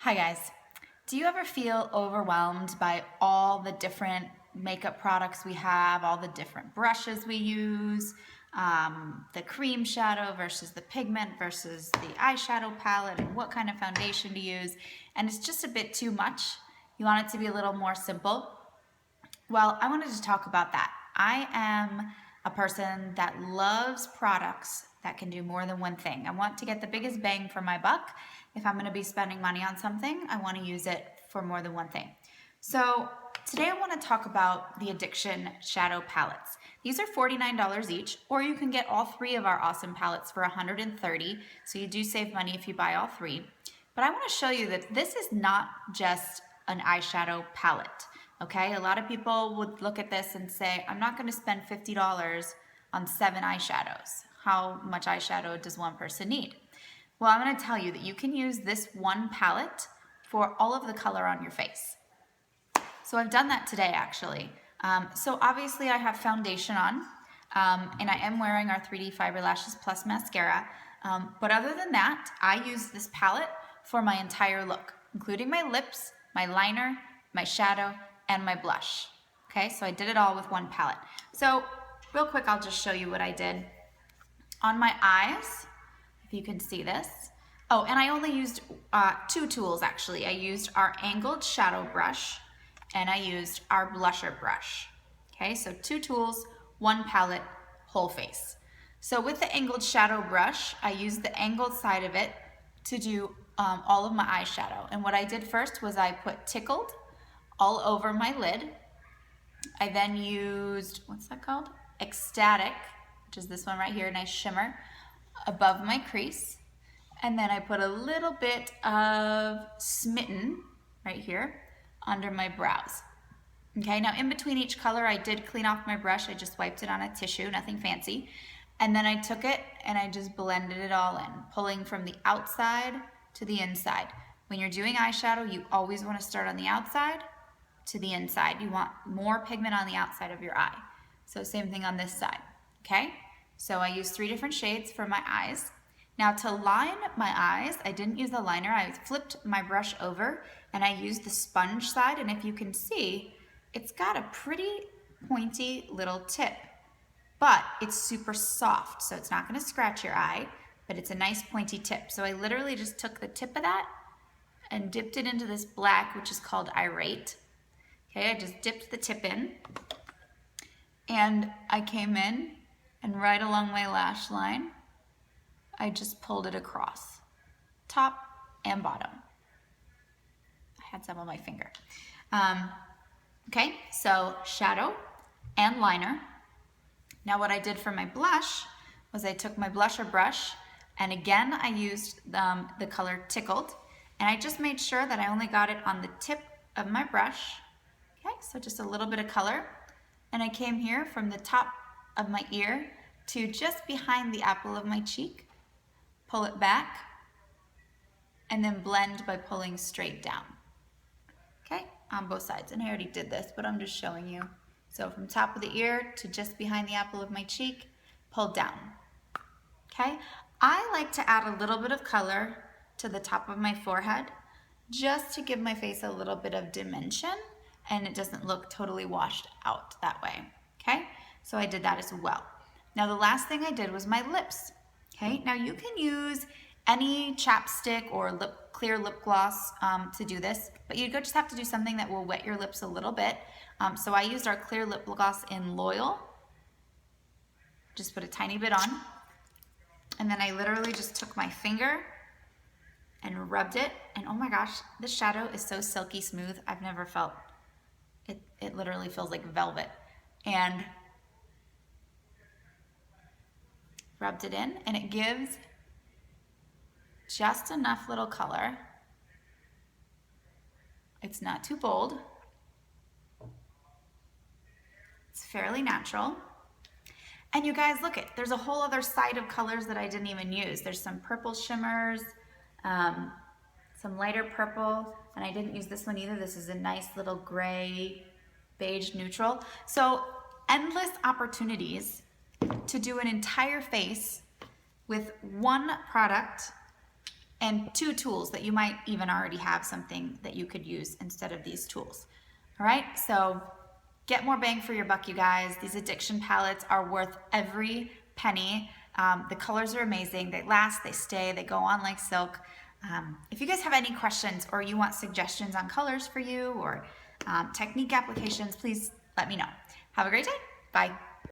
Hi guys. Do you ever feel overwhelmed by all the different makeup products we have, all the different brushes we use, the cream shadow versus the pigment versus the eyeshadow palette, and what kind of foundation to use, and it's just a bit too much? You want it to be a little more simple? Well, I wanted to talk about that. I am a person that loves products that can do more than one thing. I want to get the biggest bang for my buck. If I'm going to be spending money on something, I want to use it for more than one thing. So today I want to talk about the Addiction Shadow Palettes. These are $49 each, or you can get all three of our awesome palettes for $130. So you do save money if you buy all three. But I want to show you that this is not just an eyeshadow palette. Okay, a lot of people would look at this and say, I'm not going to spend $50 on 7 eyeshadows. How much eyeshadow does one person need? Well, I'm going to tell you that you can use this one palette for all of the color on your face. So I've done that today actually. So obviously I have foundation on, and I am wearing our 3D Fiber Lashes Plus mascara. But other than that, I use this palette for my entire look, including my lips, my liner, my shadow, and my blush. Okay, so I did it all with one palette. So real quick, I'll just show you what I did. On my eyes, if you can see this. Oh, and I only used 2 tools actually. I used our angled shadow brush and I used our blusher brush. Okay, so 2 tools, 1 palette, whole face. So with the angled shadow brush, I used the angled side of it to do all of my eyeshadow. And what I did first was I put Tickled all over my lid. I then used, what's that called? Ecstatic, which is this one right here, nice shimmer, above my crease. And then I put a little bit of Smitten right here under my brows. Okay, now in between each color, I did clean off my brush. I just wiped it on a tissue, nothing fancy. And then I took it and I just blended it all in, pulling from the outside to the inside. When you're doing eyeshadow, you always want to start on the outside to the inside. You want more pigment on the outside of your eye. So same thing on this side, okay? So I used 3 different shades for my eyes. Now to line my eyes, I didn't use the liner. I flipped my brush over and I used the sponge side. And if you can see, it's got a pretty pointy little tip, but it's super soft. So it's not gonna scratch your eye, but it's a nice pointy tip. So I literally just took the tip of that and dipped it into this black, which is called Irate. Okay, I just dipped the tip in and I came in and right along my lash line, I just pulled it across, top and bottom. I had some on my finger. Okay, so shadow and liner. Now what I did for my blush was I took my blusher brush and again I used the color Tickled and I just made sure that I only got it on the tip of my brush. Okay, so just a little bit of color. And I came here from the top of my ear to just behind the apple of my cheek, pull it back, and then blend by pulling straight down. Okay, on both sides. And I already did this, but I'm just showing you. So from top of the ear to just behind the apple of my cheek, pull down. Okay, I like to add a little bit of color to the top of my forehead just to give my face a little bit of dimension and it doesn't look totally washed out that way, okay? So I did that as well. Now the last thing I did was my lips, okay? Now you can use any chapstick or clear lip gloss to do this, but you just have to do something that will wet your lips a little bit. So I used our clear lip gloss in Loyal, just put a tiny bit on, and then I literally just took my finger and rubbed it, and oh my gosh, this shadow is so silky smooth. I've never felt it literally feels like velvet. And rubbed it in and it gives just enough little color. It's not too bold. It's fairly natural. And you guys look it, there's a whole other side of colors that I didn't even use. There's some purple shimmers, some lighter purple, and I didn't use this one either. This is a nice little gray, beige neutral. So endless opportunities to do an entire face with one product and 2 tools that you might even already have something that you could use instead of these tools. All right, so get more bang for your buck, you guys. These addiction palettes are worth every penny. The colors are amazing. They last, they stay, they go on like silk. If you guys have any questions or you want suggestions on colors for you or technique applications, please let me know. Have a great day. Bye.